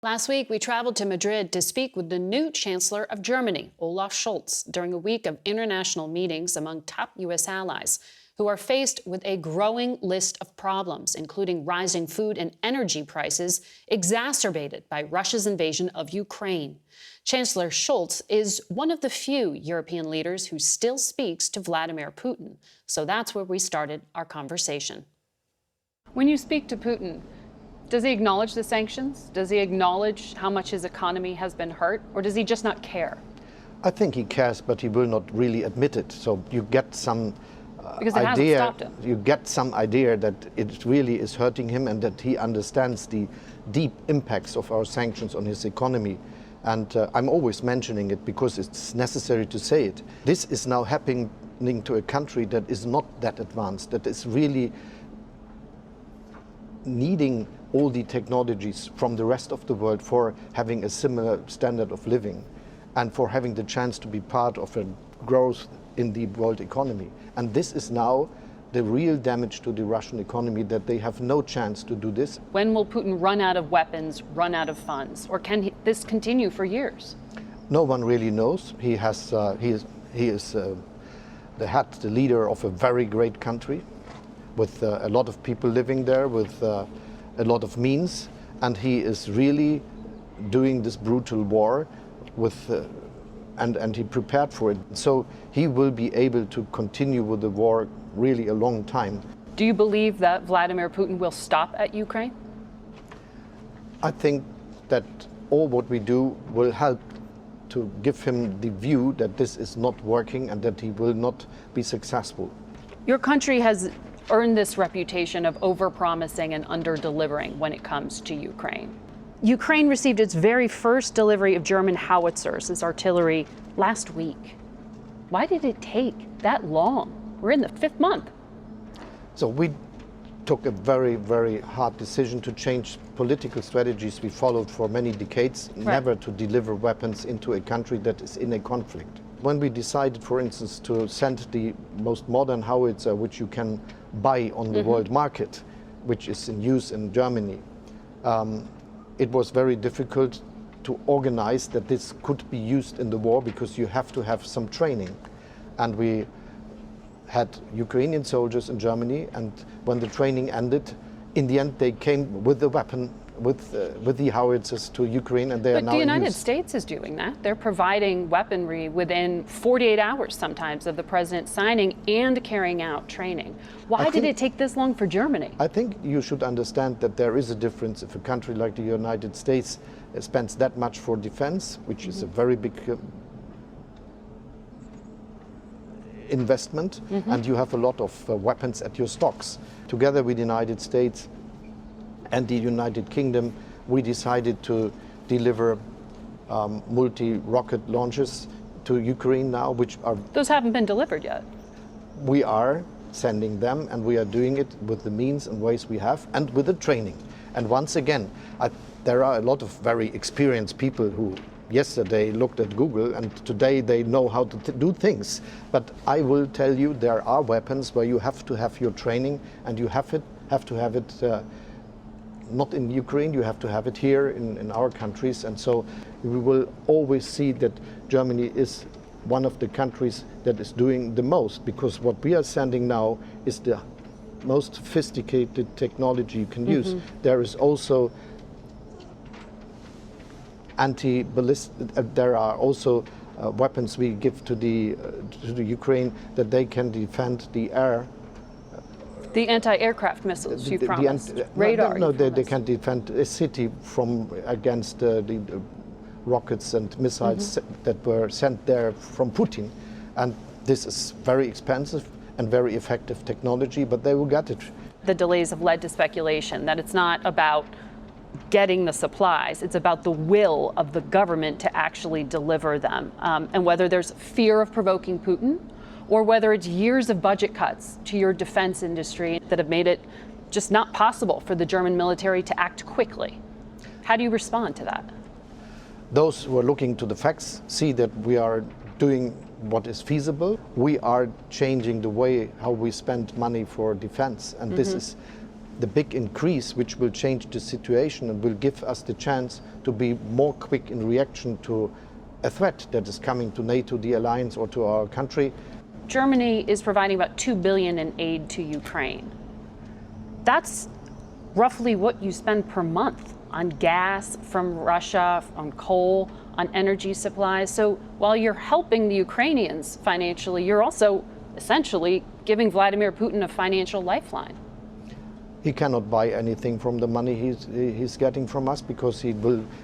Last week, we traveled to Madrid to speak with the new Chancellor of Germany, Olaf Scholz, during a week of international meetings among top U.S. allies who are faced with a growing list of problems, including rising food and energy prices exacerbated by Russia's invasion of Ukraine. Chancellor Scholz is one of the few European leaders who still speaks to Vladimir Putin. So that's where we started our conversation. When you speak to Putin, does he acknowledge the sanctions? Does he acknowledge how much his economy has been hurt? Or does he just not care? I think he cares, but he will not really admit it. So you get some because it hasn't stopped him. You get some idea that it really is hurting him and that he understands the deep impacts of our sanctions on his economy. And I'm always mentioning it because it's necessary to say it. This is now happening to a country that is not that advanced, that is really needing all the technologies from the rest of the world for having a similar standard of living and for having the chance to be part of a growth in the world economy. And this is now the real damage to the Russian economy, that they have no chance to do this. When will Putin run out of weapons, run out of funds, or can this continue for years? No one really knows. He is the leader of a very great country with a lot of people living there, with a lot of means, and he is really doing this brutal war with and he prepared for it. So he will be able to continue with the war really a long time. Do you believe that Vladimir Putin will stop at Ukraine? I think that all what we do will help to give him the view that this is not working and that he will not be successful. Your country has earned this reputation of overpromising and under-delivering when it comes to Ukraine. Ukraine received its very first delivery of German Howitzers as artillery last week. Why did it take that long? We're in the 5th month. So we took a very, very hard decision to change political strategies we followed for many decades, never to deliver weapons into a country that is in a conflict. When we decided, for instance, to send the most modern howitzer, which you can buy on the world market, which is in use in Germany, it was very difficult to organize that this could be used in the war because you have to have some training. And we had Ukrainian soldiers in Germany, and when the training ended, in the end they came with the weapon, with the howitzers to Ukraine, and they are now in use. But the United States is doing that. They're providing weaponry within 48 hours sometimes of the president signing and carrying out training. Why did it take this long for Germany? I think you should understand that there is a difference if a country like the United States spends that much for defense, which is a very big investment, and you have a lot of weapons at your stocks. Together with the United States and the United Kingdom, we decided to deliver multi-rocket launches to Ukraine now, which are... Those haven't been delivered yet. We are sending them, and we are doing it with the means and ways we have, and with the training. And once again, there are a lot of very experienced people who yesterday looked at Google, and today they know how to do things. But I will tell you, there are weapons where you have to have your training, and you have to have it not in Ukraine, you have to have it here in our countries. And so we will always see that Germany is one of the countries that is doing the most, because what we are sending now is the most sophisticated technology you can use. There is also anti-ballistic, there are also weapons we give to the Ukraine that they can defend the air. The anti-aircraft missiles you promised, radar. No, they can defend a city against the rockets and missiles that were sent there from Putin. And this is very expensive and very effective technology, but they will get it. The delays have led to speculation that it's not about getting the supplies, it's about the will of the government to actually deliver them. And whether there's fear of provoking Putin, or whether it's years of budget cuts to your defense industry that have made it just not possible for the German military to act quickly. How do you respond to that? Those who are looking to the facts see that we are doing what is feasible. We are changing the way how we spend money for defense, and this is the big increase which will change the situation and will give us the chance to be more quick in reaction to a threat that is coming to NATO, the alliance, or to our country. Germany is providing about $2 billion in aid to Ukraine. That's roughly what you spend per month on gas from Russia, on coal, on energy supplies. So while you're helping the Ukrainians financially, you're also essentially giving Vladimir Putin a financial lifeline. He cannot buy anything from the money he's getting from us, because he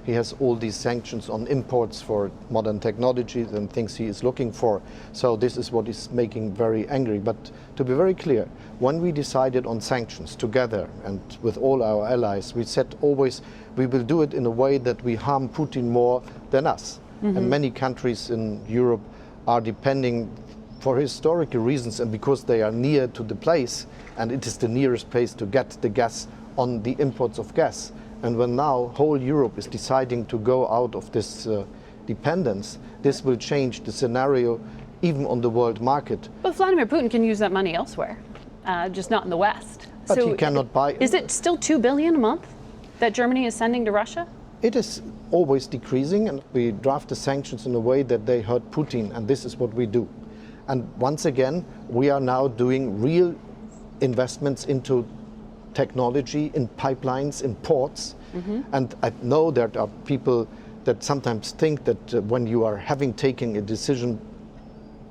has all these sanctions on imports for modern technologies and things he is looking for. So this is what is making very angry. But to be very clear, when we decided on sanctions together and with all our allies, we said always we will do it in a way that we harm Putin more than us. And many countries in Europe are depending, for historical reasons and because they are near to the place, and it is the nearest place to get the gas, on the imports of gas. And when now whole Europe is deciding to go out of this dependence, this will change the scenario even on the world market. But Vladimir Putin can use that money elsewhere, just not in the West. But he cannot buy. Is it still $2 billion a month that Germany is sending to Russia? It is always decreasing, and we draft the sanctions in a way that they hurt Putin, and this is what we do. And once again, we are now doing real investments into technology, in pipelines, in ports. And I know there are people that sometimes think that when you are taken a decision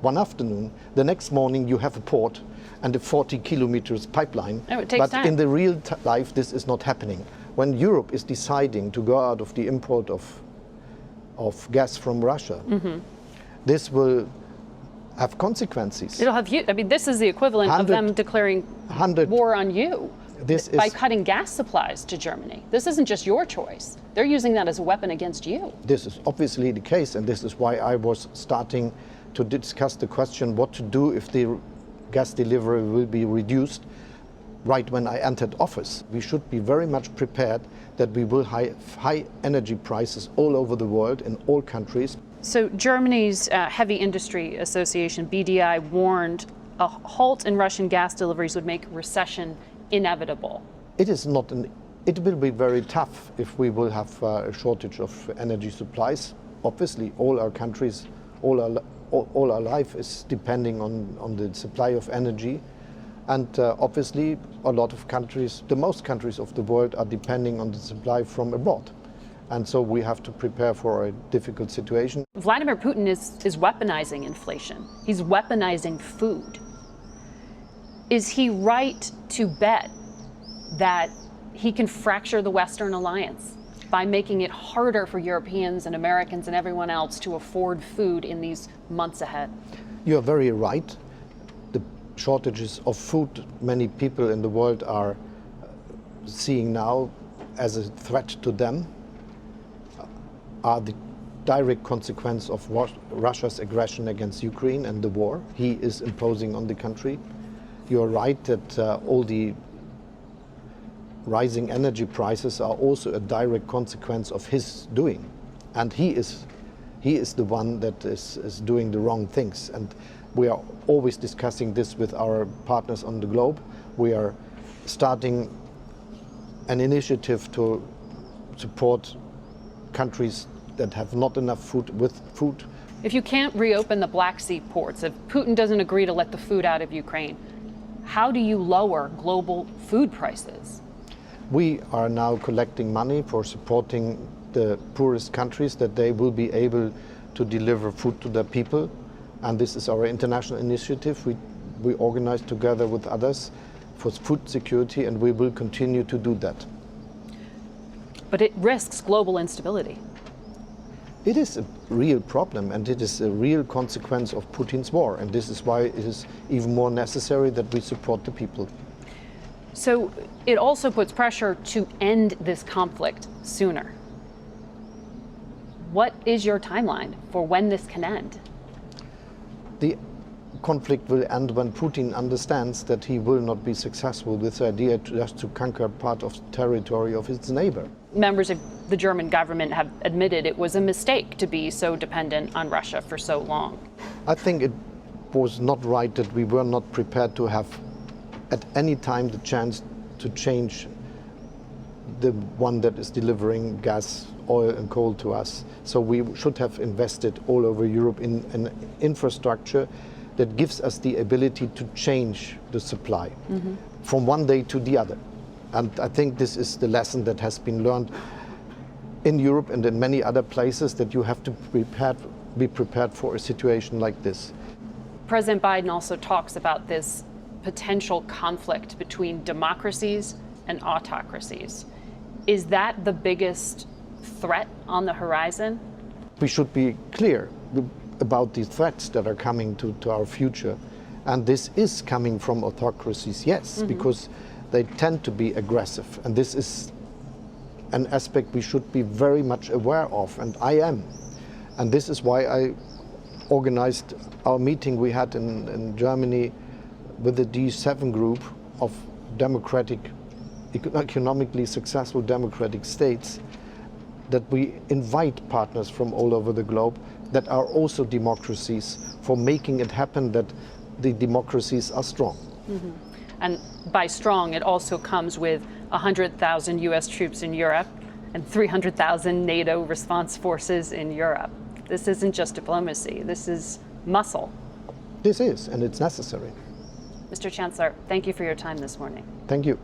one afternoon, the next morning you have a port and a 40 kilometers pipeline. Oh, it takes but time. in the real life, this is not happening. When Europe is deciding to go out of the import of gas from Russia, this will have consequences. It'll have I mean, this is the equivalent of them declaring war on you by cutting gas supplies to Germany. This isn't just your choice. They're using that as a weapon against you. This is obviously the case, and this is why I was starting to discuss the question what to do if the gas delivery will be reduced right when I entered office. We should be very much prepared that we will have high energy prices all over the world in all countries. So Germany's Heavy Industry Association, BDI, warned a halt in Russian gas deliveries would make recession inevitable. It will be very tough if we will have a shortage of energy supplies. Obviously, all our countries, all our life is depending on the supply of energy. And obviously, a lot of countries, most countries of the world are depending on the supply from abroad. And so we have to prepare for a difficult situation. Vladimir Putin is weaponizing inflation. He's weaponizing food. Is he right to bet that he can fracture the Western alliance by making it harder for Europeans and Americans and everyone else to afford food in these months ahead? You are very right. The shortages of food many people in the world are seeing now as a threat to them are the direct consequence of Russia's aggression against Ukraine and the war he is imposing on the country. You are right that all the rising energy prices are also a direct consequence of his doing. And he is the one that is doing the wrong things. And we are always discussing this with our partners on the globe. We are starting an initiative to support countries that have not enough food with food. If you can't reopen the Black Sea ports, if Putin doesn't agree to let the food out of Ukraine, how do you lower global food prices? We are now collecting money for supporting the poorest countries, that they will be able to deliver food to their people. And this is our international initiative. We organize together with others for food security, and we will continue to do that. But it risks global instability. It is a real problem, and it is a real consequence of Putin's war. And this is why it is even more necessary that we support the people. So it also puts pressure to end this conflict sooner. What is your timeline for when this can end? The conflict will end when Putin understands that he will not be successful with the idea just to conquer part of the territory of his neighbor. Members of the German government have admitted it was a mistake to be so dependent on Russia for so long. I think it was not right that we were not prepared to have at any time the chance to change the one that is delivering gas, oil and coal to us. So we should have invested all over Europe in an infrastructure that gives us the ability to change the supply from one day to the other. And I think this is the lesson that has been learned in Europe and in many other places, that you have to be prepared for a situation like this. President Biden also talks about this potential conflict between democracies and autocracies. Is that the biggest threat on the horizon? We should be clear about the threats that are coming to our future. And this is coming from autocracies, yes, because they tend to be aggressive. And this is an aspect we should be very much aware of, and I am. And this is why I organized our meeting we had in Germany with the G7 group of economically successful democratic states, that we invite partners from all over the globe that are also democracies, for making it happen that the democracies are strong. And by strong, it also comes with 100,000 US troops in Europe and 300,000 NATO response forces in Europe. This isn't just diplomacy, this is muscle. This is, and it's necessary. Mr. Chancellor, thank you for your time this morning. Thank you.